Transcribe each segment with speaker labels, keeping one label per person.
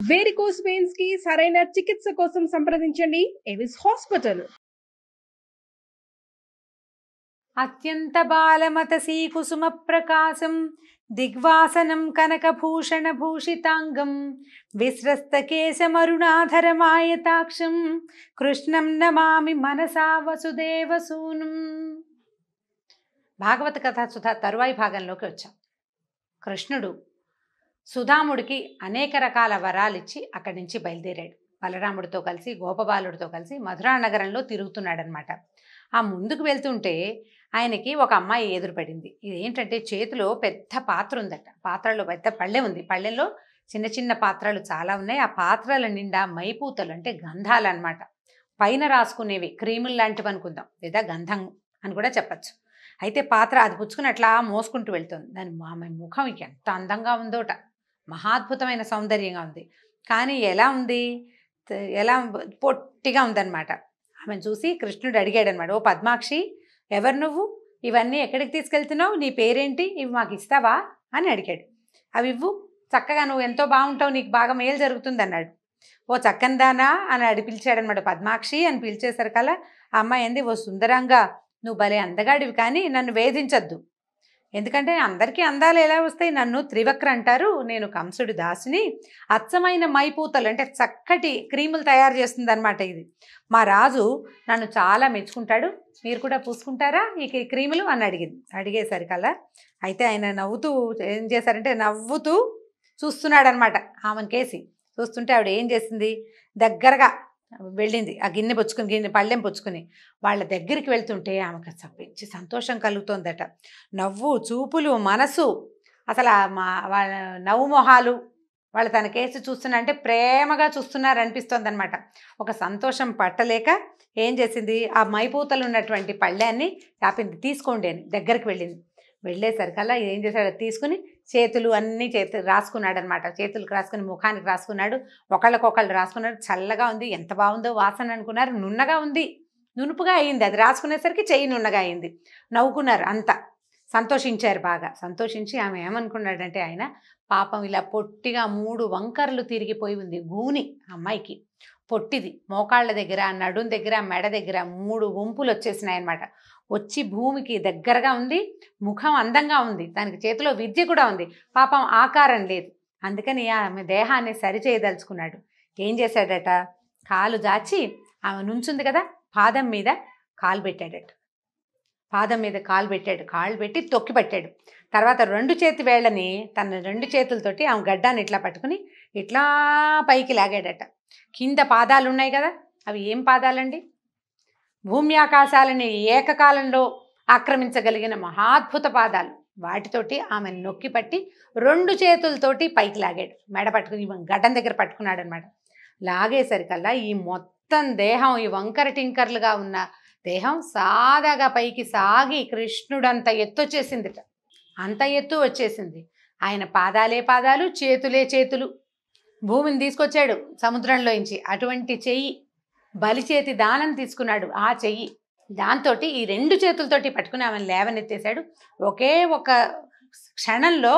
Speaker 1: Varicose veins కి సరైన చికిత్స కోసం సంప్రదించండి ఎవిస్ హాస్పిటల్.
Speaker 2: అత్యంత బాలమతసీ కుసుమ ప్రకాశం దిగ్వాసనం కనకభూషణ భూషితాంగం విస్రస్తకేశమరుణాధరమాయతాక్షం కృష్ణం నమామి మనసా వసుదేవసూనుం. భాగవత కథా సుధా తరువాయి భాగంలోకి వచ్చాం. కృష్ణుడు సుధాముడికి అనేక రకాల వరాలు ఇచ్చి అక్కడి నుంచి బయలుదేరాడు. బలరాముడితో కలిసి గోపబాలుడితో కలిసి మధురా నగరంలో తిరుగుతున్నాడనమాట. ఆ ముందుకు వెళ్తుంటే ఆయనకి ఒక అమ్మాయి ఎదురుపడింది. ఇదేంటంటే చేతిలో పెద్ద పాత్ర ఉందట. పాత్రలో పెద్ద పళ్ళె ఉంది. పళ్ళెల్లో చిన్న చిన్న పాత్రలు చాలా ఉన్నాయి. ఆ పాత్రల నిండా మైపూతలు అంటే గంధాలు అనమాట. పైన రాసుకునేవి క్రీములు లాంటివి అనుకుందాం, లేదా గంధం అని కూడా చెప్పచ్చు. అయితే పాత్ర అది పుచ్చుకుని అట్లా మోసుకుంటూ వెళ్తుంది. దాని ఆమె ముఖం ఎంత అందంగా ఉందోట, మహాద్భుతమైన సౌందర్యంగా ఉంది. కానీ ఎలా ఉంది, ఎలా పొట్టిగా ఉందన్నమాట. ఆమెను చూసి కృష్ణుడు అడిగాడు అనమాట, ఓ పద్మాక్షి, ఎవరు నువ్వు? ఇవన్నీ ఎక్కడికి తీసుకెళ్తున్నావు? నీ పేరేంటి? ఇవి మాకు ఇస్తావా అని అడిగాడు. అవి ఇవ్వు, చక్కగా నువ్వు ఎంతో బాగుంటావు, నీకు బాగా మేలు జరుగుతుంది అన్నాడు. ఓ చక్కందానా అని పిలిచాడనమాట. పద్మాక్షి అని పిలిచేసరికల్లా ఆ అమ్మాయి ఏంది, ఓ సుందరంగా నువ్వు భలే అందగాడివి, కానీ నన్ను వేధించద్దు. ఎందుకంటే అందరికీ అందాలు ఎలా వస్తాయి? నన్ను త్రివక్ర అంటారు, నేను కంసుడి దాసిని. అచ్చమైన మైపూతలు అంటే చక్కటి క్రీములు తయారు చేస్తుంది అనమాట ఇది. మా రాజు నన్ను చాలా మెచ్చుకుంటాడు, మీరు కూడా పూసుకుంటారా ఈ క్రీములు అని అడిగేసరికల్లా అయితే ఆయన నవ్వుతూ ఏం చేశారంటే నవ్వుతూ చూస్తున్నాడనమాట. ఆమెను కేసి చూస్తుంటే ఆవిడ ఏం చేసింది, దగ్గరగా వెళ్ళింది. ఆ పళ్ళెం పుచ్చుకుని వాళ్ళ దగ్గరికి వెళ్తుంటే ఆమెకు మంచి సంతోషం కలుగుతోందట. నవ్వు, చూపులు, మనసు, అసలు వాళ్ళ నవ్వు మొహాలు వాళ్ళు తన కేసు చూస్తున్నా అంటే ప్రేమగా చూస్తున్నారు అనిపిస్తోంది అనమాట. ఒక సంతోషం పట్టలేక ఏం చేసింది, ఆ మైపూతలు ఉన్నటువంటి పళ్ళాన్ని చాపింది. తీసుకోండి అని దగ్గరికి వెళ్ళింది. వెళ్ళేసరికల్లా ఏం చేశాడు, తీసుకుని చేతులు రాసుకున్నాడు అనమాట. చేతులకు రాసుకుని ముఖానికి రాసుకున్నాడు, ఒకళ్ళకొకళ్ళు రాసుకున్నాడు. చల్లగా ఉంది, ఎంత బాగుందో వాసన అనుకున్నారు. నున్నగా ఉంది, నునుపుగా అయింది. అది రాసుకునేసరికి చెయ్యి నున్నగా అయింది. నవ్వుకున్నారు, అంతా సంతోషించారు. బాగా సంతోషించి ఆమె ఏమనుకున్నాడంటే, ఆయన పాపం ఇలా పొట్టిగా 3 వంకర్లు తిరిగిపోయి ఉంది గూని. అమ్మాయికి పొట్టిది, మోకాళ్ళ దగ్గర, నడుం దగ్గర, మెడ దగ్గర 3 వంపులు వచ్చేసినాయి అనమాట. వచ్చి భూమికి దగ్గరగా ఉంది. ముఖం అందంగా ఉంది, దానికి చేతిలో విద్య కూడా ఉంది. పాపం ఆకారం లేదు. అందుకని ఆమె దేహాన్ని సరిచేయదలుచుకున్నాడు. ఏం చేశాడట, కాలు జాచి ఆమె నుంచుంది కదా, పాదం మీద కాలు పెట్టాడట. పాదం మీద కాలు పెట్టాడు. కాళ్ళు పెట్టి తొక్కి పట్టాడు. తర్వాత 2 చేతి వేళ్ళని తన 2 చేతులతోటి ఆమె గడ్డాన్ని ఇట్లా పట్టుకుని ఇట్లా పైకి లాగాడట. కింద పాదాలు ఉన్నాయి కదా, అవి ఏం పాదాలండి? భూమి ఆకాశాలని ఏకకాలంలో ఆక్రమించగలిగిన మహాద్భుత పాదాలు. వాటితోటి ఆమె నొక్కి పట్టి 2 చేతులతోటి పైకి లాగాడు. మెడ పట్టుకుని గడ్డం దగ్గర పట్టుకున్నాడు అనమాట. లాగేసరికల్లా ఈ మొత్తం దేహం, ఈ వంకర టింకర్లుగా ఉన్న దేహం సాదాగా పైకి సాగి కృష్ణుడంత ఎత్తు వచ్చేసిందిట. అంత ఎత్తు వచ్చేసింది. ఆయన పాదాలే పాదాలు, చేతులే చేతులు. భూమిని తీసుకొచ్చాడు సముద్రంలోంచి. అటువంటి చెయ్యి, బలిచేతి దానం తీసుకున్నాడు. ఆ చెయ్యి దాంతో ఈ 2 చేతులతోటి పట్టుకుని ఆమెను లేవనెత్తేశాడు. ఒకే ఒక క్షణంలో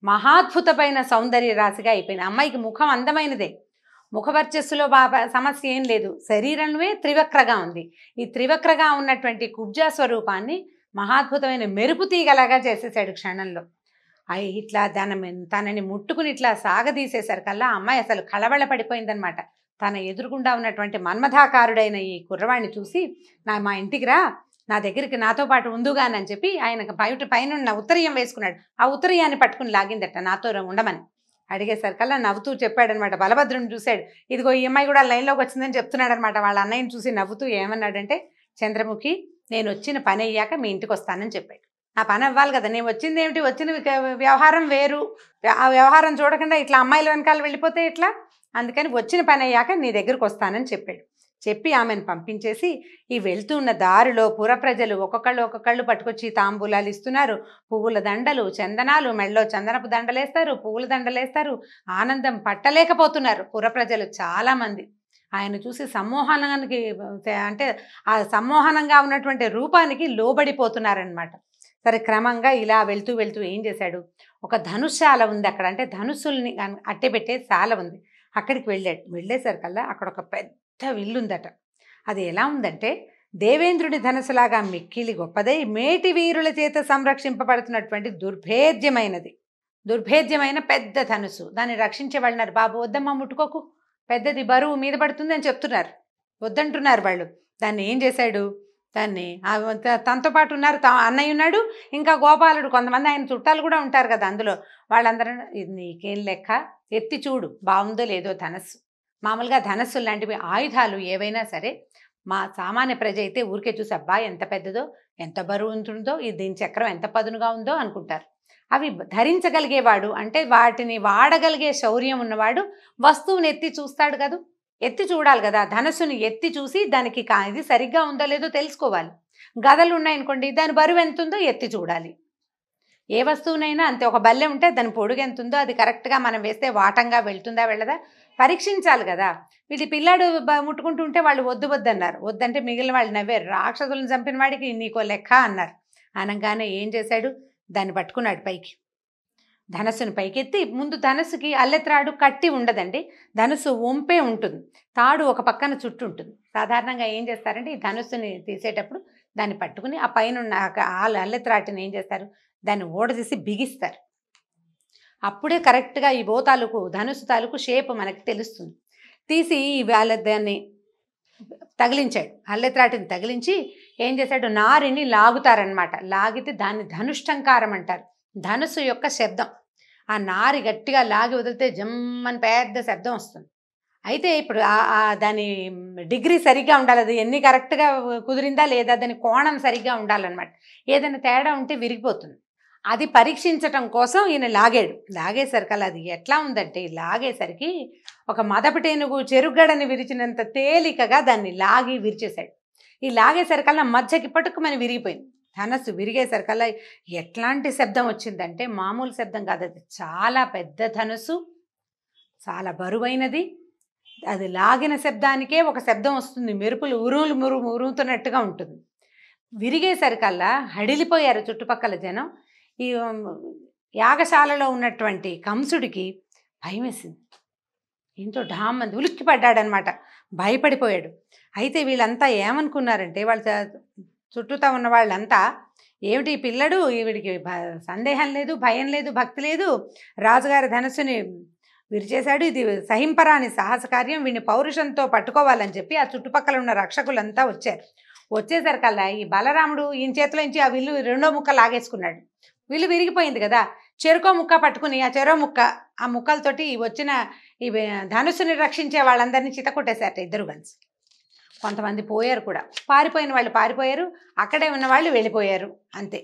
Speaker 2: మహాద్భుతమైన సౌందర్య రాశిగా అయిపోయింది. అమ్మాయికి ముఖం అందమైనదే, ముఖవర్చస్సులో సమస్య ఏం లేదు. శరీరమే త్రివక్రగా ఉంది. ఈ త్రివక్రగా ఉన్నటువంటి కుబ్జా స్వరూపాన్ని మహాద్భుతమైన మెరుపు తీగలాగా చేసేసాడు క్షణంలో. ఇట్లా తనని ముట్టుకుని ఇట్లా సాగదీసేసరికల్లా అమ్మాయి అసలు కళవళ పడిపోయిందనమాట. తన ఎదురుగుండా ఉన్నటువంటి మన్మథాకారుడైన ఈ కుర్రవాణ్ణి చూసి, మా ఇంటికి రా, నా దగ్గరికి నాతో పాటు ఉందుగానని చెప్పి ఆయనకు పైన ఉత్తరీయం వేసుకున్నాడు. ఆ ఉత్తరీయాన్ని పట్టుకుని లాగిందట, నాతో ఉండమని. అడిగేసరికల్లా నవ్వుతూ చెప్పాడనమాట. బలభద్రుని చూశాడు. ఇదిగో ఈ అమ్మాయి కూడా లైన్లోకి వచ్చిందని చెప్తున్నాడు అనమాట. వాళ్ళ అన్నయ్యని చూసి నవ్వుతూ ఏమన్నాడంటే, చంద్రముఖి, నేను వచ్చిన పని అయ్యాక మీ ఇంటికి వస్తానని చెప్పాడు. ఆ పని అవ్వాలి కదా, నేను వచ్చింది ఏమిటి, వచ్చిన వ్యవహారం వేరు. ఆ వ్యవహారం చూడకుండా ఇట్లా అమ్మాయిల వెనకాల వెళ్ళిపోతే ఎట్లా? అందుకని వచ్చిన పని అయ్యాక నీ దగ్గరకు వస్తానని చెప్పాడు. చెప్పి ఆమెను పంపించేసి ఈ వెళ్తున్న దారిలో పుర ప్రజలు ఒక్కొక్కళ్ళు పట్టుకొచ్చి తాంబూలాలు ఇస్తున్నారు. పువ్వుల దండలు, చందనాలు, మెళ్ళో చందనపు దండలేస్తారు, పువ్వుల దండలేస్తారు. ఆనందం పట్టలేకపోతున్నారు పుర ప్రజలు చాలామంది. ఆయన చూసి సమ్మోహనానికి, అంటే ఆ సమ్మోహనంగా ఉన్నటువంటి రూపానికి లోబడిపోతున్నారనమాట. సరే, క్రమంగా ఇలా వెళ్తూ వెళ్తూ ఏం చేశాడు, ఒక ధనుశాల ఉంది అక్కడ. అంటే ధనుస్సుల్ని అట్టెబెట్టే శాల ఉంది. అక్కడికి వెళ్ళేసరికల్లా అక్కడ ఒక పెద్ద విల్లు ఉందట. అది ఎలా ఉందంటే దేవేంద్రుని ధనస్సులాగా మిక్కిలి గొప్పదై మేటి వీరుల చేత సంరక్షింపబడుతున్నటువంటి దుర్భేద్యమైన పెద్ద ధనుసు. దాన్ని రక్షించే వాళ్ళన్నారు, బాబు వద్దమ్మా ముట్టుకోకు, పెద్దది బరువు మీద పడుతుంది అని చెప్తున్నారు, వద్దంటున్నారు వాళ్ళు. దాన్ని ఏం చేశాడు, దాన్ని తనతో పాటు ఉన్నారు, అన్నయ్య ఉన్నాడు, ఇంకా గోపాలుడు, కొంతమంది ఆయన చుట్టాలు కూడా ఉంటారు కదా అందులో. వాళ్ళందరూ ఇది నీకేం లెక్క, ఎత్తి చూడు బాగుందో లేదో ధనస్సు. మామూలుగా ధనస్సు లాంటివి ఆయుధాలు ఏవైనా సరే మా సామాన్య ప్రజ అయితే ఊరికే చూసి అబ్బా ఎంత పెద్దదో, ఎంత బరువు ఉంటుందో, దీని చక్రం ఎంత పదునుగా ఉందో అనుకుంటారు. అవి ధరించగలిగేవాడు అంటే వాటిని వాడగలిగే శౌర్యం ఉన్నవాడు వస్తువుని ఎత్తి చూస్తాడు కదా, ఎత్తి చూడాలి కదా. ధనస్సుని ఎత్తి చూసి దానికి ఇది సరిగ్గా ఉందో లేదో తెలుసుకోవాలి. గదలు ఉన్నాయనుకోండి, దాని బరువు ఎంత ఉందో ఎత్తి చూడాలి. ఏ వస్తువునైనా అంతే, ఒక బల్లె ఉంటే దాని పొడుగు ఎంత ఉందో అది కరెక్ట్గా మనం వేస్తే వాటంగా వెళ్తుందా వెళ్ళదా పరీక్షించాలి కదా. వీటి పిల్లాడు ముట్టుకుంటుంటే వాళ్ళు వద్దు వద్దన్నారు, వద్దంటే మిగిలిన వాళ్ళు నవ్వారు, రాక్షసులను చంపిన వాడికి నీకో లెక్క అన్నారు. అనగానే ఏం చేశాడు, దాన్ని పట్టుకున్నాడు పైకి, ధనస్సును పైకెత్తి. ముందు ధనస్సుకి అల్లెత్రాడు కట్టి ఉండదండి, ధనుస్సు వంపే ఉంటుంది, తాడు ఒక పక్కన చుట్టూ ఉంటుంది. సాధారణంగా ఏం చేస్తారంటే ఈ ధనుస్సుని తీసేటప్పుడు దాన్ని పట్టుకుని ఆ పైన ఉన్న అల్లెత్రాటిని ఏం చేస్తారు, దాన్ని ఓడదీసి బిగిస్తారు. అప్పుడే కరెక్ట్గా ఈ తాలూకు ధనుస్సు తాలూకు షేప్ మనకి తెలుస్తుంది. తీసి దాన్ని తగిలించాడు, అల్లెత్రాటిని తగిలించి ఏం చేశాడు, నారిని లాగుతారనమాట. లాగితే దాన్ని ధనుష్టంకారం అంటారు, ధనుస్సు యొక్క శబ్దం. ఆ నారి గట్టిగా లాగి వదిలితే జమ్మని పెద్ద శబ్దం వస్తుంది. అయితే ఇప్పుడు దాని డిగ్రీ సరిగ్గా ఉండాలి, అది ఎన్ని కరెక్ట్గా కుదిరిందా లేదా, దాని కోణం సరిగ్గా ఉండాలన్నమాట. ఏదైనా తేడా ఉంటే విరిగిపోతుంది. అది పరీక్షించటం కోసం ఈయన లాగేసరికల్లా అది ఎట్లా ఉందంటే, లాగేసరికి ఒక మదపటేనుగు చెరుగడని విరిచినంత తేలికగా దాన్ని లాగి విరిచేశాడు. ఈ లాగేసరికల్లా మధ్యకి పట్టుకుమని విరిగిపోయింది. ధనస్సు విరిగేసరికల్లా ఎట్లాంటి శబ్దం వచ్చిందంటే మామూలు శబ్దం కాదు, అది చాలా పెద్ద ధనుస్సు, చాలా బరువైనది. అది లాగిన శబ్దానికే ఒక శబ్దం వస్తుంది, మెరుపులు ఉరుముతున్నట్టుగా ఉంటుంది. విరిగేసరికల్లా హడిలిపోయారు చుట్టుపక్కల జనం. ఈ యాగశాలలో ఉన్నటువంటి కంసుడికి భయం వేసింది, ఎంతో ఢామంది ఉలిక్కి పడ్డాడనమాట, భయపడిపోయాడు. అయితే వీళ్ళంతా ఏమనుకున్నారంటే, వాళ్ళ చుట్టూతా ఉన్న వాళ్ళంతా ఏమిటి పిల్లడు, వీడికి సందేహం లేదు, భయం లేదు, భక్తి లేదు, రాజుగారి ధనస్సుని విరిచేశాడు, ఇది సహింపరాని సాహస కార్యం, వీడిని పౌరుషంతో పట్టుకోవాలని చెప్పి ఆ చుట్టుపక్కల ఉన్న రక్షకులంతా వచ్చేసరికల్లా ఈ బలరాముడు ఈయన చేతిలో నుంచి ఆ విల్లు రెండో ముక్క లాగేసుకున్నాడు. విల్లు విరిగిపోయింది కదా, చెరుకో ముక్క పట్టుకుని ఆ ముక్కలతోటి వచ్చిన ఈ ధనుస్సుని రక్షించే వాళ్ళందరినీ చితకొట్టేశారట ఇద్దరు కలిసి. కొంతమంది పోయారు కూడా, పారిపోయిన వాళ్ళు పారిపోయారు, అక్కడే ఉన్న వాళ్ళు వెళ్ళిపోయారు అంతే.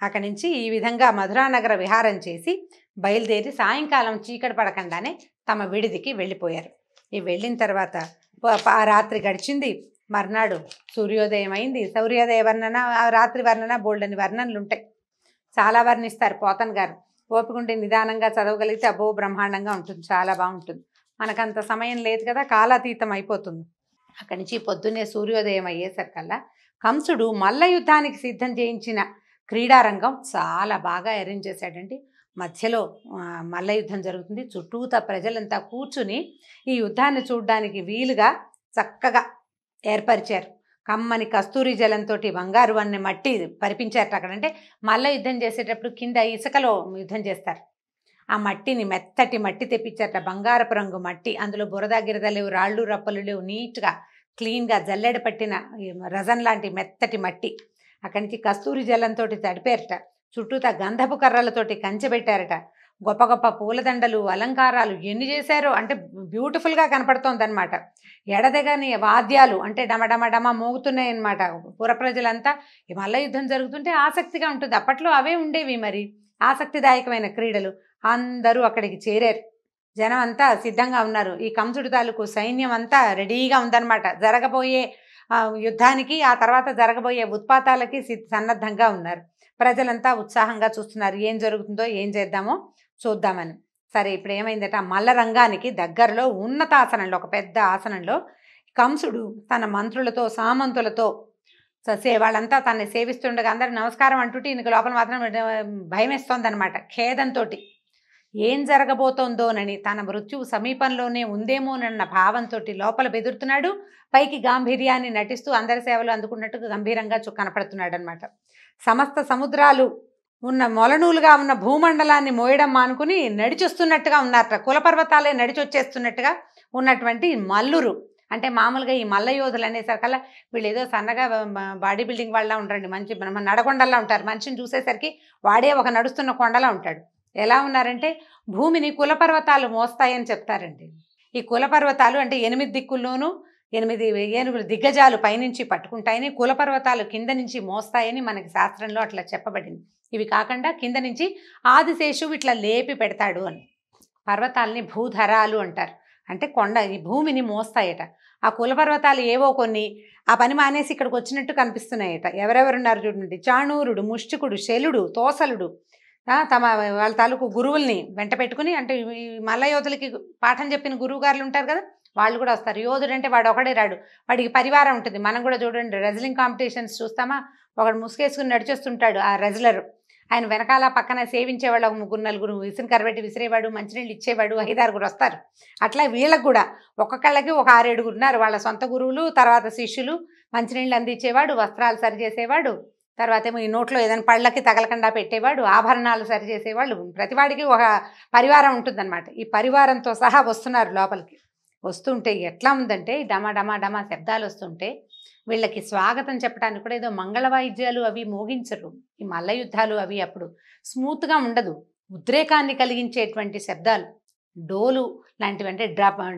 Speaker 2: అక్కడి నుంచి ఈ విధంగా మధురానగర విహారం చేసి బయలుదేరి సాయంకాలం చీకటి పడకుండానే తమ విడిదికి వెళ్ళిపోయారు. ఈ వెళ్ళిన తర్వాత ఆ రాత్రి గడిచింది, మర్నాడు సూర్యోదయం అయింది. సూర్యోదయ వర్ణన, రాత్రి వర్ణన, బోల్డని వర్ణనలు ఉంటాయి, చాలా వర్ణిస్తారు పోతన్ గారు. ఓపికంటే నిదానంగా చదవగలిగితే అబ్బో బ్రహ్మాండంగా ఉంటుంది, చాలా బాగుంటుంది. మనకంత సమయం లేదు కదా, కాలాతీతం అయిపోతుంది. అక్కడి నుంచి పొద్దున్నే సూర్యోదయం అయ్యేసరికల్లా కంసుడు మల్ల యుద్ధానికి సిద్ధం చేయించిన క్రీడారంగం చాలా బాగా అరేంజ్ చేశాడండి. మధ్యలో మల్ల యుద్ధం జరుగుతుంది, చుట్టూతా ప్రజలంతా కూర్చుని ఈ యుద్ధాన్ని చూడడానికి వీలుగా చక్కగా ఏర్పరిచారు. కమ్మని కస్తూరి జలంతో బంగారు అనే మట్టి పరిపించారట అక్కడ. అంటే మల్ల యుద్ధం చేసేటప్పుడు కింద ఇసుకలో యుద్ధం చేస్తారు, ఆ మట్టిని మెత్తటి మట్టి తెప్పించారట, బంగారపు రంగు మట్టి, అందులో బురద గిరద లేవు, రాళ్ళు రప్పలు లేవు, నీట్గా క్లీన్గా జల్లెడ పట్టిన రజన్ లాంటి మెత్తటి మట్టి. అక్కడి నుంచి కస్తూరి జలంతో తడిపారట, చుట్టూతా గంధపు కర్రలతోటి కంచెబెట్టారట, గొప్ప గొప్ప పూలదండలు, అలంకారాలు ఎన్ని చేశారో, అంటే బ్యూటిఫుల్గా కనపడుతోంది అనమాట. ఎడదెగని వాద్యాలు అంటే డమడమ మోగుతున్నాయి అనమాట. పుర ప్రజలంతా ఈ మల్ల యుద్ధం జరుగుతుంటే ఆసక్తిగా ఉంటుంది, అప్పట్లో అవే ఉండేవి మరి ఆసక్తిదాయకమైన క్రీడలు. అందరూ అక్కడికి చేరారు, జనం అంతా సిద్ధంగా ఉన్నారు. ఈ కంసుడి తాలూకు సైన్యం అంతా రెడీగా ఉందన్నమాట, జరగబోయే యుద్ధానికి, ఆ తర్వాత జరగబోయే ఉత్పాతాలకి సన్నద్ధంగా ఉన్నారు. ప్రజలంతా ఉత్సాహంగా చూస్తున్నారు, ఏం జరుగుతుందో ఏం చేద్దామో చూద్దామని. సరే, ఇప్పుడు ఏమైందట, మల్ల రంగానికి దగ్గరలో ఉన్నతాసనంలో, ఒక పెద్ద ఆసనంలో కంసుడు తన మంత్రులతో సామంతులతో వాళ్ళంతా తనని సేవిస్తుండగా అందరూ నమస్కారం అంటుంటే ఈయనకు లోపల మాత్రం భయం వేస్తోంది అనమాట, ఖేదంతో. ఏం జరగబోతోందోనని, తన మృత్యువు సమీపంలోనే ఉందేమోనన్న భావంతో లోపల బెదురుతున్నాడు. పైకి గాంభీర్యాన్ని నటిస్తూ అందరి సేవలు అందుకున్నట్టుగా గంభీరంగా కనపడుతున్నాడు అనమాట. సమస్త సముద్రాలు ఉన్న మొలనూలుగా ఉన్న భూమండలాన్ని మోయడం మానుకుని నడిచొస్తున్నట్టుగా ఉన్నారట. కులపర్వతాలే నడిచొచ్చేస్తున్నట్టుగా ఉన్నటువంటి మల్లురు. అంటే మామూలుగా ఈ మల్ల యోధులు అనేసరికల్లా వీళ్ళు ఏదో సన్నగా బాడీ బిల్డింగ్ వాళ్ళ ఉంటారండి. మంచి నడకొండలా ఉంటారు. మనిషిని చూసేసరికి వాడే ఒక నడుస్తున్న కొండలా ఉంటాడు. ఎలా ఉన్నారంటే భూమిని కులపర్వతాలు మోస్తాయని చెప్తారండి. ఈ కులపర్వతాలు అంటే 8 దిక్కుల్లోనూ 8 ఏనుగులు దిగ్గజాలు పైనుంచి పట్టుకుంటాయని, కులపర్వతాలు కింద నుంచి మోస్తాయని మనకి శాస్త్రంలో అట్లా చెప్పబడింది. ఇవి కాకుండా కింద నుంచి ఆదిశేషువు ఇట్లా లేపి పెడతాడు అని. పర్వతాలని భూధరాలు అంటారు. అంటే కొండ ఈ భూమిని మోస్తాయట. ఆ కులపర్వతాలు ఏవో కొన్ని ఆ పని మానేసి ఇక్కడికి వచ్చినట్టు కనిపిస్తున్నాయట. ఎవరెవరున్నారు చూడండి. చాణూరుడు, ముష్టికుడు, శలుడు, తోసలుడు తమ వాళ్ళ తాలూకు గురువుల్ని వెంట పెట్టుకుని, అంటే ఈ మల్ల యోధులకి పాఠం చెప్పిన గురువు గారులు ఉంటారు కదా, వాళ్ళు కూడా వస్తారు. యోధుడు అంటే వాడు ఒకడే రాడు, వాడికి పరివారం ఉంటుంది. మనం కూడా చూడండి రెజ్లింగ్ కాంపిటీషన్స్ చూస్తామా, ఒకడు ముసుగేసుకుని నడిచేస్తుంటాడు ఆ రెజ్లర్. ఆయన వెనకాల పక్కన సేవించేవాళ్ళు ఒక 3-4 విసిరి కరబెట్టి విసిరేవాడు, మంచినీళ్ళు ఇచ్చేవాడు, 5-6 వస్తారు. అట్లా వీళ్ళకు కూడా ఒక్కొక్కళ్ళకి ఒక 6-7 ఉన్నారు. వాళ్ళ సొంత గురువులు, తర్వాత శిష్యులు, మంచినీళ్ళు అందించేవాడు, వస్త్రాలు సరిచేసేవాడు, తర్వాత ఏమో ఈ నోట్లో ఏదైనా పళ్ళకి తగలకుండా పెట్టేవాడు, ఆభరణాలు సరిచేసేవాళ్ళు. ప్రతివాడికి ఒక పరివారం ఉంటుందన్నమాట. ఈ పరివారంతో సహా వస్తున్నారు లోపలికి. వస్తుంటే ఎట్లా ఉందంటే డమా డమా డమా శబ్దాలు వస్తుంటే వీళ్ళకి స్వాగతం చెప్పడానికి కూడా ఏదో మంగళ వాయిద్యాలు అవి మోగించరు. ఈ మల్ల యుద్ధాలు అవి అప్పుడు స్మూత్గా ఉండదు. ఉద్రేకాన్ని కలిగించేటువంటి శబ్దాలు, డోలు లాంటివి, అంటే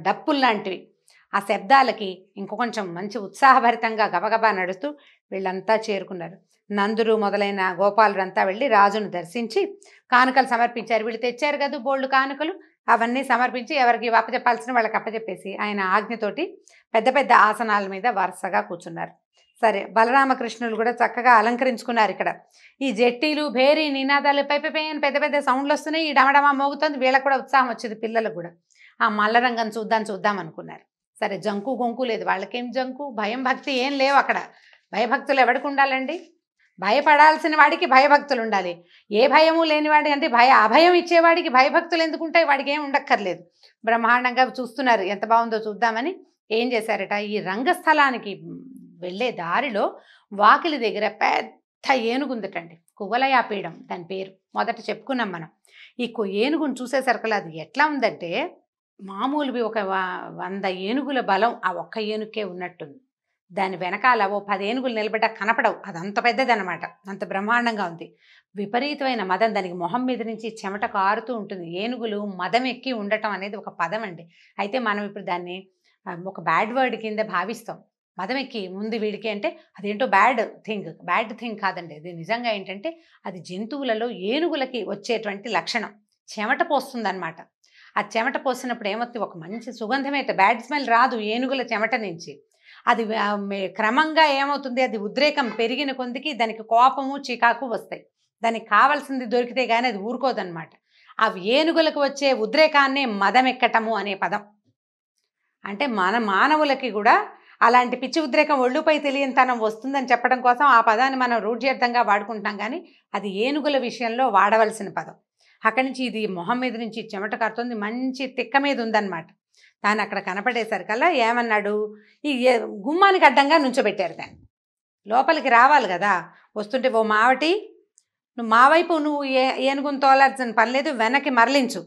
Speaker 2: డప్పులు లాంటివి. ఆ శబ్దాలకి కొంచెం మంచి ఉత్సాహభరితంగా గబగబా నడుస్తూ వీళ్ళంతా చేరుకున్నారు. నందురు మొదలైన గోపాలురంతా వెళ్ళి రాజును దర్శించి కానుకలు సమర్పించారు. వీళ్ళు తెచ్చారు కదా బోల్డ్ కానుకలు, అవన్నీ సమర్పించి ఎవరికి అప్పచెప్పాల్సిన వాళ్ళకి అప్పచెప్పేసి ఆయన ఆజ్ఞతోటి పెద్ద పెద్ద ఆసనాల మీద వరుసగా కూర్చున్నారు. సరే, బలరామకృష్ణులు కూడా చక్కగా అలంకరించుకున్నారు. ఇక్కడ ఈ జట్టీలు, భేరీ, నినాదాలు, పైపైన పెద్ద పెద్ద సౌండ్లు వస్తున్నాయి. ఈ డమడమా మోగుతుంది. వీళ్ళకి కూడా ఉత్సాహం వచ్చింది. పిల్లలకు కూడా ఆ మల్లరంగం చూద్దాం అనుకున్నారు. సరే, జంకు గొంకు లేదు. వాళ్ళకేం జంకు, భయం, భక్తి ఏం లేవు అక్కడ. భయభక్తులు ఎవరికి ఉండాలండి? భయపడాల్సిన వాడికి భయభక్తులు ఉండాలి. ఏ భయము లేనివాడి, అంటే అభయం ఇచ్చేవాడికి భయభక్తులు ఎందుకుంటాయి? వాడికి ఏం ఉండక్కర్లేదు. బ్రహ్మాండంగా చూస్తున్నారు. ఎంత బాగుందో చూద్దామని ఏం చేశారట, ఈ రంగస్థలానికి వెళ్ళే దారిలో వాకిలి దగ్గర పెద్ద ఏనుగుందటండి. కువలయాపీడం దాని పేరు. మొదట చెప్పుకున్నాం మనం. ఈ ఏనుగును చూసేసరికి అది ఎట్లా ఉందంటే మామూలువి ఒక 100 ఏనుగుల బలం ఆ ఒక్క ఏనుగుకే ఉన్నట్టుంది. దాని వెనకాల ఓ 10 ఏనుగులు నిలబడ్డా కనపడవు. అదంత పెద్దదనమాట. అంత బ్రహ్మాండంగా ఉంది. విపరీతమైన మదం. దానికి మొహం మీద నుంచి చెమట కారుతూ ఉంటుంది. ఏనుగులు మదం ఎక్కి ఉండటం అనేది ఒక పదం అండి. అయితే మనం ఇప్పుడు దాన్ని ఒక బ్యాడ్ వర్డ్ కింద భావిస్తాం. మదం ఎక్కి ముందు వీడికి అంటే అదేంటో బ్యాడ్ థింగ్ కాదండి. అది నిజంగా ఏంటంటే అది జంతువులలో ఏనుగులకి వచ్చేటువంటి లక్షణం. చెమట పోస్తుందన్నమాట. ఆ చెమట పోసినప్పుడు ఏమవుతుంది, ఒక మంచి సుగంధమే, బ్యాడ్ స్మెల్ రాదు ఏనుగుల చెమట నుంచి. అది క్రమంగా ఏమవుతుంది, అది ఉద్రేకం పెరిగిన కొందికి దానికి కోపము, చికాకు వస్తాయి. దానికి కావాల్సింది దొరికితే కానీ అది ఊరుకోదన్నమాట. ఆ ఏనుగులకు వచ్చే ఉద్రేకాన్నే మదమెక్కటము అనే పదం. అంటే మన మానవులకి కూడా అలాంటి పిచ్చి ఉద్రేకం, ఒళ్ళుపై తెలియనితనం వస్తుందని చెప్పడం కోసం ఆ పదాన్ని మనం రూఢ్యర్థంగా వాడుకుంటాం. కానీ అది ఏనుగుల విషయంలో వాడవలసిన పదం. అక్కడి నుంచి ఇది మొహం మీద నుంచి చెమట కడుతుంది, మంచి తిక్క మీద ఉందన్నమాట. తాను అక్కడ కనపడేసరికల్లా ఏమన్నాడు, ఈ గుమ్మానికి అడ్డంగా నుంచోబెట్టారు. దాన్ని లోపలికి రావాలి కదా. వస్తుంటే, ఓ మావటి, నువ్వు మా వైపు నువ్వు ఏనుగుని తోలాల్సిన పని లేదు, వెనక్కి మరలించు.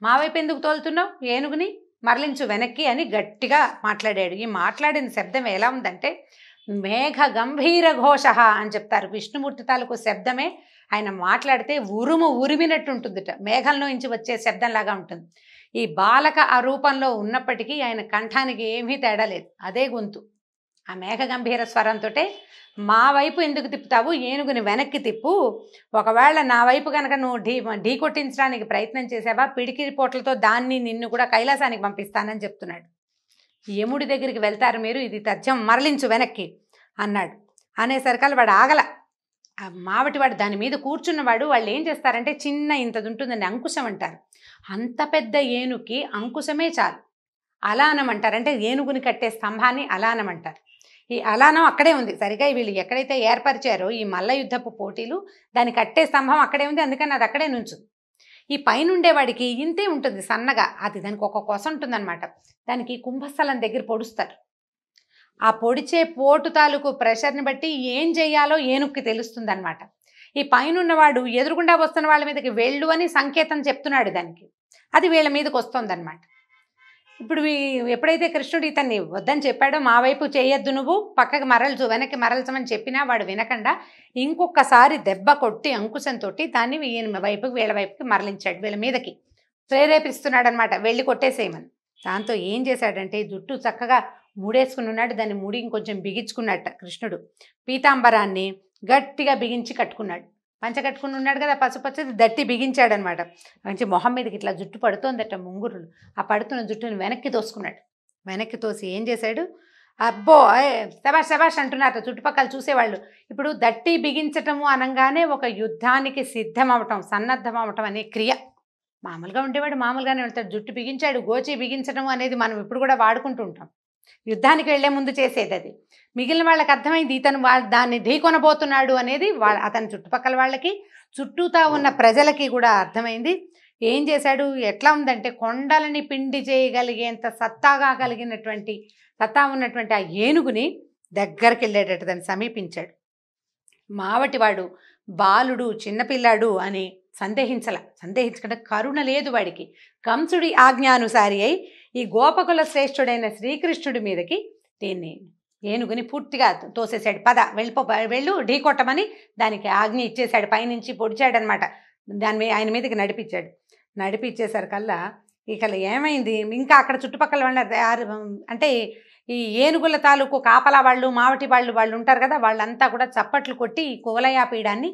Speaker 2: మా వైపు ఎందుకు తోలుతున్నావు, ఏనుగుని మరలించు వెనక్కి అని గట్టిగా మాట్లాడాడు. ఈ మాట్లాడిన శబ్దం ఎలా ఉందంటే మేఘ గంభీర ఘోష అని చెప్తారు. విష్ణుమూర్తి తాలూకు శబ్దమే ఆయన మాట్లాడితే ఉరిమినట్టు ఉంటుందిట. మేఘంలో నుంచి వచ్చే శబ్దంలాగా ఉంటుంది. ఈ బాలక ఆ రూపంలో ఉన్నప్పటికీ ఆయన కంఠానికి ఏమీ తేడా లేదు. అదే గొంతు. ఆ మేఘ గంభీర స్వరంతో, మా వైపు ఎందుకు తిప్పుతావు, ఏనుగుని వెనక్కి తిప్పు. ఒకవేళ నా వైపు కనుక నువ్వు ఢీ కొట్టించడానికి ప్రయత్నం చేసావా, పిడికిరి పోట్లతో దాన్ని నిన్ను కూడా కైలాసానికి పంపిస్తానని చెప్తున్నాడు. యముడి దగ్గరికి వెళ్తారు మీరు, ఇది తథ్యం, మరలించు వెనక్కి అన్నాడు. అనేసరికల్లా వాడు ఆగల. ఆ మావటి వాడు దాని మీద కూర్చున్నవాడు, వాళ్ళు ఏం చేస్తారంటే చిన్న ఇంతది ఉంటుందండి, అంకుశం అంటారు. అంత పెద్ద ఏనుగుకి అంకుశమే చాలు. అలానం అంటారు. అంటే ఏనుగుని కట్టే స్తంభాన్ని అలానం అంటారు. ఈ అలానం అక్కడే ఉంది. సరిగా వీళ్ళు ఎక్కడైతే ఏర్పరిచారో ఈ మల్ల యుద్ధపు పోటీలు, దాన్ని కట్టే స్తంభం అక్కడే ఉంది. అందుకని అది అక్కడే నుంచు. ఈ పైన ఉండేవాడికి ఇంతే ఉంటుంది సన్నగా, అది దానికి ఒక కొస ఉంటుందన్నమాట. దానికి కుంభస్థలం దగ్గర పొడుస్తారు. ఆ పొడిచే పోటు తాలూకు ప్రెషర్ని బట్టి ఏం చెయ్యాలో ఏనుగుకి తెలుస్తుందన్నమాట. ఈ పైన ఉన్నవాడు ఎదురుగుండా వస్తున్న వాళ్ళ మీదకి వెళ్ళు అని సంకేతం చెప్తున్నాడు దానికి, అది వీళ్ళ మీదకి వస్తుందన్నమాట. ఇప్పుడు ఎప్పుడైతే కృష్ణుడు ఇతన్ని వద్దని చెప్పాడో, మా వైపు చేయొద్దు, నువ్వు పక్కకి మరల్చు, వెనక్కి మరల్చమని చెప్పినా వాడు వినకుండా ఇంకొకసారి దెబ్బ కొట్టి అంకుశంతో దాన్ని ఈయన వైపుకి, వీళ్ళ వైపుకి మరలించాడు, వీళ్ళ మీదకి ప్రేరేపిస్తున్నాడు అనమాట, వెళ్ళి కొట్టేసేయమని. దాంతో ఏం చేశాడంటే జుట్టు చక్కగా ముడేసుకుని ఉన్నాడు, దాన్ని ముడి ఇంకొంచెం బిగించుకున్నట్ట కృష్ణుడు. పీతాంబరాన్ని గట్టిగా బిగించి కట్టుకున్నాడు, పంచ కట్టుకుని ఉన్నాడు కదా పసుపచ్చది, దట్టి బిగించాడనమాట. మంచి మొహం మీదకి ఇట్లా జుట్టు పడుతోందట ముంగురులు. ఆ పడుతున్న జుట్టుని వెనక్కి తోసుకున్నాడు. వెనక్కి తోసి ఏం చేశాడు, అబ్బో శబాష్ శబాష్ అంటున్నారు చుట్టుపక్కల చూసేవాళ్ళు. ఇప్పుడు దట్టి బిగించటము అనగానే ఒక యుద్ధానికి సిద్ధం అవటం, సన్నద్ధం అవటం అనే క్రియ. మామూలుగా ఉండేవాడు మామూలుగానే వెళ్తాడు, జుట్టు బిగించాడు, గోచి బిగించడం అనేది మనం ఇప్పుడు కూడా వాడుకుంటూ ఉంటాం. యుద్ధానికి వెళ్లే ముందు చేసేది అది. మిగిలిన వాళ్ళకి అర్థమైంది ఇతను దాన్ని ఢీకొనబోతున్నాడు అనేది, అతని చుట్టుపక్కల వాళ్ళకి, చుట్టూతా ఉన్న ప్రజలకి కూడా అర్థమైంది. ఏం చేశాడు, ఎట్లా ఉందంటే కొండలని పిండి చేయగలిగేంత సత్తా ఉన్నటువంటి ఆ ఏనుగుని దగ్గరికి వెళ్ళేటట్టు దాన్ని సమీపించాడు. మావటివాడు బాలుడు, చిన్నపిల్లాడు అని సందేహించకుండా కరుణ లేదు వాడికి. కంసుడి ఆజ్ఞానుసారి అయి ఈ గోపకుల శ్రేష్ఠుడైన శ్రీకృష్ణుడి మీదకి దీన్ని ఏనుగుని పూర్తిగా తోసేశాడు. వెళ్ళు ఢీకొట్టమని దానికి ఆజ్ఞ ఇచ్చేశాడు, పైనుంచి పొడిచాడనమాట. ఆయన మీదకి నడిపించేసరికల్లా ఇక ఏమైంది, ఇంకా అక్కడ చుట్టుపక్కల వాళ్ళ అంటే ఈ ఏనుగుల తాలూకు కాపలా వాళ్ళు, మావటి వాళ్ళు ఉంటారు కదా, వాళ్ళంతా కూడా చప్పట్లు కొట్టి ఈ కువలయాపీడాన్ని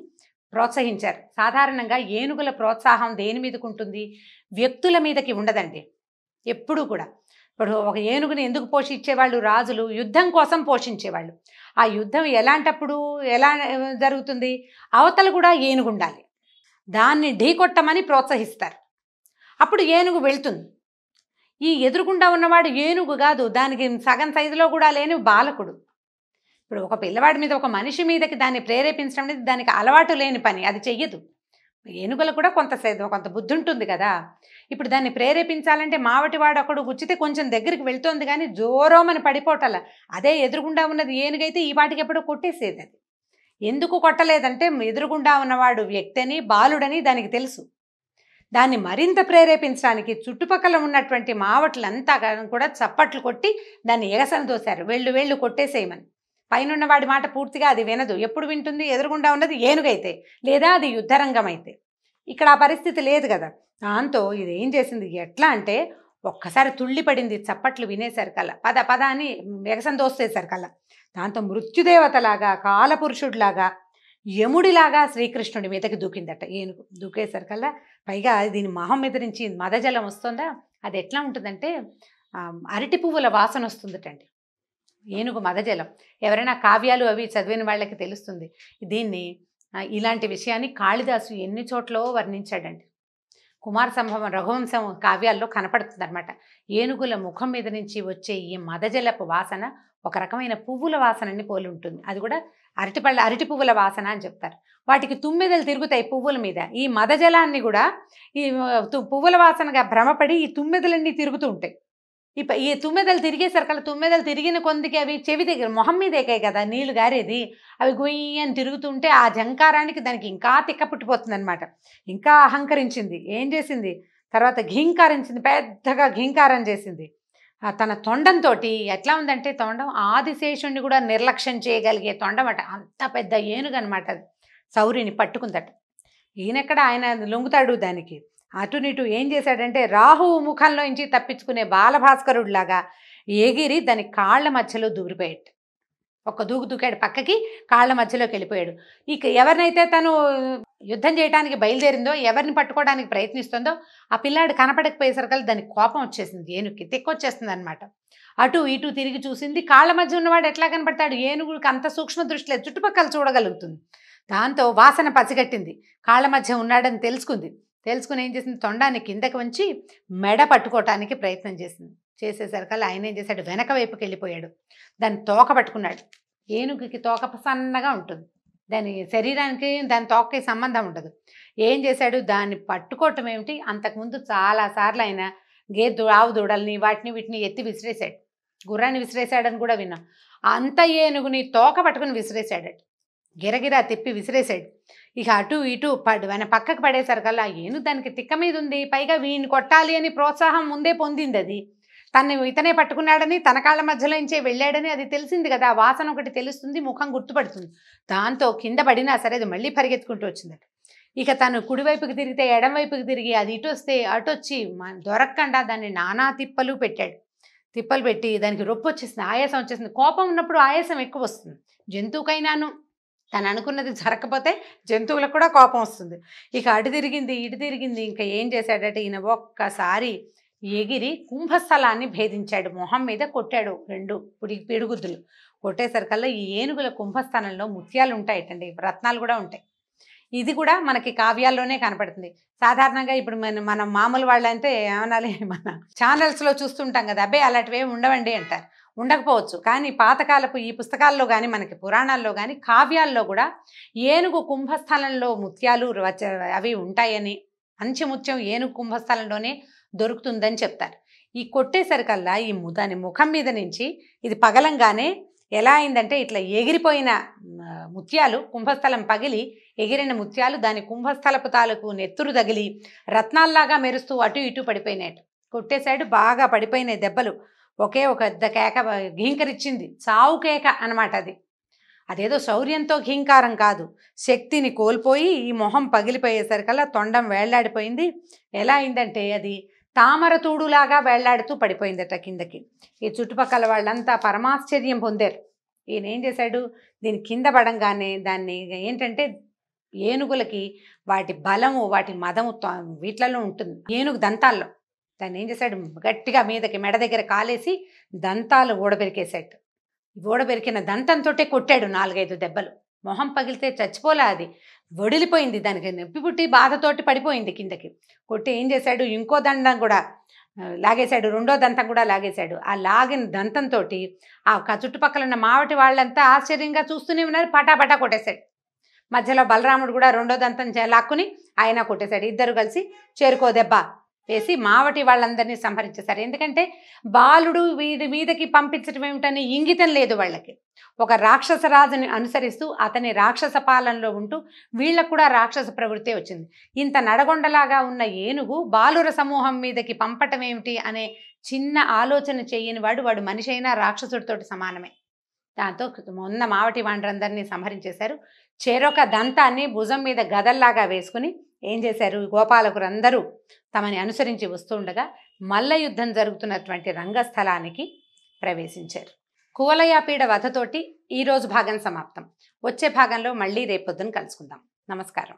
Speaker 2: ప్రోత్సహించారు. సాధారణంగా ఏనుగుల ప్రోత్సాహం దేని మీదకు ఉంటుంది, వ్యక్తుల మీదకి ఉండదండి ఎప్పుడూ కూడా. ఇప్పుడు ఒక ఏనుగుని ఎందుకు పోషించేవాళ్ళు, రాజులు యుద్ధం కోసం పోషించేవాళ్ళు. ఆ యుద్ధం ఎలాంటప్పుడు ఎలా జరుగుతుంది, అవతల కూడా ఏనుగు ఉండాలి, దాన్ని ఢీకొట్టమని ప్రోత్సహిస్తారు, అప్పుడు ఏనుగు వెళ్తుంది. ఈ ఎదురుగుండా ఉన్నవాడు ఏనుగు కాదు, దానికి సగం సైజులో కూడా లేని బాలకుడు. ఇప్పుడు ఒక పిల్లవాడి మీద, ఒక మనిషి మీదకి దాన్ని ప్రేరేపించడం అనేది దానికి అలవాటు లేని పని, అది చెయ్యదు. ఏనుగులకు కూడా కొంత బుద్ధి ఉంటుంది కదా. ఇప్పుడు దాన్ని ప్రేరేపించాలంటే మావటివాడు ఒకడు గుచ్చితే కొంచెం దగ్గరికి వెళ్తోంది కానీ జోరోమని పడిపోవటల. అదే ఎదురుగుండా ఉన్నది ఏనుగైతే ఈ వాటికి ఎప్పుడో కొట్టేసేది. అది ఎందుకు కొట్టలేదంటే ఎదురుగుండా ఉన్నవాడు వ్యక్తిని, బాలుడని దానికి తెలుసు. దాన్ని మరింత ప్రేరేపించడానికి చుట్టుపక్కల ఉన్నటువంటి మావట్లంతా కూడా చప్పట్లు కొట్టి దాన్ని ఎగసన దోశారు, వెళ్ళు కొట్టేసేయమని. పైన వాడి మాట పూర్తిగా అది వినదు. ఎప్పుడు వింటుంది, ఎదురుగుండా ఉన్నది ఏనుగైతే, లేదా అది యుద్ధరంగం అయితే. ఇక్కడ ఆ పరిస్థితి లేదు కదా. దాంతో ఇది ఏం చేసింది, ఎట్లా అంటే ఒక్కసారి తుళ్ళిపడింది చప్పట్లు వినేసరికల్లా, పద అని ఎగసన దోసేసరికల్లా. దాంతో మృత్యుదేవతలాగా, కాలపురుషుడిలాగా, యముడిలాగా శ్రీకృష్ణుడి మీదకి దూకిందట ఏనుగు. దూకేసరికల్లా పైగా దీని మొహం మీద నుంచి మదజలం వస్తుందా, అది ఎట్లా ఉంటుందంటే అరటి పువ్వుల వాసన వస్తుందటండి ఏనుగు మదజలం. ఎవరైనా కావ్యాలు అవి చదివిన వాళ్ళకి తెలుస్తుంది. దీన్ని ఇలాంటి విషయాన్ని కాళిదాసు ఎన్ని చోట్ల వర్ణించాడండి. కుమార సంభవం, రఘువంశం కావ్యాల్లో కనపడుతుంది అనమాట. ఏనుగుల ముఖం మీద నుంచి వచ్చే ఈ మదజలపు వాసన ఒక రకమైన పువ్వుల వాసనని పోలి ఉంటుంది. అది కూడా అరటి పువ్వుల వాసన అని చెప్తారు. వాటికి తుమ్మెదలు తిరుగుతాయి పువ్వుల మీద. ఈ మదజలాన్ని కూడా ఈ పువ్వుల వాసనగా భ్రమపడి ఈ తుమ్మెదలన్నీ తిరుగుతూ ఉంటాయి. ఈ తుమ్మెదలు తిరిగేసరికల్లా, తుమ్మెదలు తిరిగిన కొందికి అవి చెవి దగ్గర మొహం మీద ఎక్కాయి కదా నీళ్లు గారేది, అవి గొయ్యి అని తిరుగుతుంటే ఆ జంకారానికి దానికి ఇంకా తిక్క పుట్టిపోతుంది అనమాట. ఇంకా అహంకరించింది. ఏం చేసింది, తర్వాత ఘీంకారించింది, పెద్దగా ఘీంకారం చేసింది. తన తొండంతో ఎట్లా ఉందంటే, తొండం ఆదిశేషుణ్ణి కూడా నిర్లక్ష్యం చేయగలిగే తొండం అట. అంత పెద్ద ఏనుగు అనమాట. అది సౌరిని పట్టుకుందట. ఈయనెక్కడ, ఆయన లొంగుతాడు దానికి. అటునిటు ఏం చేశాడంటే రాహువు ముఖంలో నుంచి తప్పించుకునే బాలభాస్కరుడిలాగా ఎగిరి దాని కాళ్ళ మధ్యలో దూరిపోయాడు. ఒక దూకాడు పక్కకి, కాళ్ళ మధ్యలోకి వెళ్ళిపోయాడు. ఇక ఎవరినైతే తను యుద్ధం చేయడానికి బయలుదేరిందో, ఎవరిని పట్టుకోవడానికి ప్రయత్నిస్తుందో ఆ పిల్లాడు కనపడకపోయేసరికి దానికి కోపం వచ్చేసింది, ఏనుగుకి తెక్కొచ్చేస్తుంది అనమాట. అటు ఇటు తిరిగి చూసింది. కాళ్ళ మధ్య ఉన్నవాడు ఎట్లా కనపడతాడు, ఏనుగుకి అంత సూక్ష్మ దృష్టి లేదు, చుట్టుపక్కల చూడగలుగుతుంది. దాంతో వాసన పసిగట్టింది, కాళ్ళ మధ్య ఉన్నాడని తెలుసుకుని ఏం చేసింది, తొండాన్ని కిందకి వంచి మెడ పట్టుకోవటానికి ప్రయత్నం చేసేసరికల్లా ఆయన ఏం చేశాడు, వెనక వైపుకి వెళ్ళిపోయాడు. దాన్ని తోక పట్టుకున్నాడు. ఏనుగుకి తోక సన్నగా ఉంటుంది, దాని శరీరానికి దాని తోకకి సంబంధం ఉండదు. ఏం చేశాడు, దాన్ని పట్టుకోవటం ఏమిటి, అంతకుముందు చాలాసార్లు ఆయన ఆవు దూడల్ని వాటిని వీటిని ఎత్తి విసిరేశాడు. గుర్రాన్ని విసిరేశాడని కూడా విన్నాం. అంత ఏనుగుని తోక పట్టుకుని విసిరేశాడట, గిరగిరా తిప్పి విసిరేశాడు. ఇక అటు ఇటు ఆయన పక్కకు పడేసరికల్లా ఏనుగు దానికి తిక్క మీద ఉంది, పైగా వీడిని కొట్టాలి అని ప్రోత్సాహం ముందే పొందింది. అది ఇతనే పట్టుకున్నాడని, తన కాళ్ళ మధ్యలో నుంచే వెళ్ళాడని అది తెలిసింది కదా, వాసన ఒకటి తెలుస్తుంది, ముఖం గుర్తుపడుతుంది. దాంతో కింద పడినా సరే అది మళ్ళీ పరిగెత్తుకుంటూ వచ్చిందట. ఇక తను కుడివైపుకి తిరిగితే ఎడంవైపుకి తిరిగి, అది ఇటు వస్తే అటు వచ్చి దొరకకుండా దాన్ని నానా తిప్పలు పెట్టాడు. తిప్పలు పెట్టి దానికి రొప్పు వచ్చేసింది, ఆయాసం వచ్చేసింది. కోపం ఉన్నప్పుడు ఆయాసం ఎక్కువ వస్తుంది జంతువుకైనాను. తను అనుకున్నది జరగకపోతే జంతువులకు కూడా కోపం వస్తుంది. ఇక అటు తిరిగింది ఇటు తిరిగింది. ఇంకా ఏం చేశాడట ఈయన, ఒక్కసారి ఎగిరి కుంభస్థలాన్ని భేదించాడు, మొహం మీద కొట్టాడు 2 పిడుగుద్దులు. కొట్టేసరికల్లా ఈ ఏనుగుల కుంభస్థానంలో ముత్యాలు ఉంటాయటండి, రత్నాలు కూడా ఉంటాయి. ఇది కూడా మనకి కావ్యాల్లోనే కనపడుతుంది. సాధారణంగా ఇప్పుడు మనం మామూలు వాళ్ళంటే ఏమనాలి, మన ఛానల్స్లో చూస్తుంటాం కదా, అబ్బాయి అలాంటివి ఉండవండి అంటారు. ఉండకపోవచ్చు, కానీ పాతకాలపు ఈ పుస్తకాల్లో కానీ మనకి పురాణాల్లో కానీ కావ్యాల్లో కూడా ఏనుగు కుంభస్థలంలో ముత్యాలు అవి ఉంటాయని, మంచి ముత్యం ఏనుగు కుంభస్థలంలోనే దొరుకుతుందని చెప్తారు. ఈ కొట్టేసరికల్లా దాని ముఖం మీద నుంచి ఇది పగలంగానే ఎలా అయిందంటే, ఇట్లా ఎగిరిపోయిన ముత్యాలు, కుంభస్థలం పగిలి ఎగిరిన ముత్యాలు దాని కుంభస్థలపు తాలూకు నెత్తురు తగిలి రత్నాల్లాగా మెరుస్తూ అటు ఇటు పడిపోయినాయి. కొట్టేశాడు, బాగా పడిపోయినాయి దెబ్బలు. ఒకే ఒక కేక ఘీంకరిచ్చింది, చావు కేక అనమాట. అదేదో శౌర్యంతో ఘీంకారం కాదు, శక్తిని కోల్పోయి ఈ మొహం పగిలిపోయేసరికల్లా తొండం వేళ్లాడిపోయింది. ఎలా అయిందంటే అది తామరతూడులాగా వేళ్లాడుతూ పడిపోయిందట కిందకి. ఈ చుట్టుపక్కల వాళ్ళంతా పరమాశ్చర్యం పొందారు. ఈయన ఏం చేశాడు, దీని కింద పడంగానే దాన్ని ఏంటంటే, ఏనుగులకి వాటి బలము వాటి మదము వీటిలలో ఉంటుంది, ఏనుగు దంతాల్లో. దాన్ని ఏం చేశాడు, గట్టిగా మీదకి మెడ దగ్గర కాలేసి దంతాలు ఊడబెరికేశాడు. ఊడబెరికిన దంతంతో కొట్టాడు 4-5 దెబ్బలు. మొహం పగిలితే చచ్చిపోలే, అది వడిలిపోయింది, దానికి నొప్పి పుట్టి బాధతోటి పడిపోయింది కిందకి. కొట్టి ఏం చేశాడు, ఇంకో దండం కూడా లాగేశాడు, 2వ దంతం కూడా లాగేశాడు. ఆ లాగిన దంతంతో ఆ చుట్టుపక్కల ఉన్న మావటి వాళ్ళంతా ఆశ్చర్యంగా చూస్తూనే ఉన్నారు, పటాపటా కొట్టేశాడు. మధ్యలో బలరాముడు కూడా 2వ దంతం లాక్కుని ఆయన కొట్టేశాడు. ఇద్దరు కలిసి చేరుకో దెబ్బ వేసి మావటి వాళ్ళందరినీ సంహరించేశారు. ఎందుకంటే బాలుడు వీడి మీదకి పంపించడం ఏమిటని ఇంగితం లేదు వాళ్ళకి. ఒక రాక్షస రాజుని అనుసరిస్తూ అతని రాక్షస పాలనలో ఉంటూ వీళ్ళకు కూడా రాక్షస ప్రవృత్తి వచ్చింది. ఇంత నడగొండలాగా ఉన్న ఏనుగు బాలుర సమూహం మీదకి పంపటం ఏమిటి అనే చిన్న ఆలోచన చేయని వాడు మనిషి అయినా రాక్షసుడితోటి సమానమే. దాంతో మొన్న మావటి వాండ్రందరినీ సంహరించేశారు. చెరొక దంతాన్ని భుజం మీద గదల్లాగా వేసుకుని ఏం చేశారు, గోపాలకులందరూ తమని అనుసరించి వస్తుండగా మల్ల యుద్ధం జరుగుతున్నటువంటి రంగస్థలానికి ప్రవేశించారు. కువలయాపీడ వధతోటి ఈరోజు భాగం సమాప్తం. వచ్చే భాగంలో మళ్ళీ రేపొద్దున కలుసుకుందాం. నమస్కారం.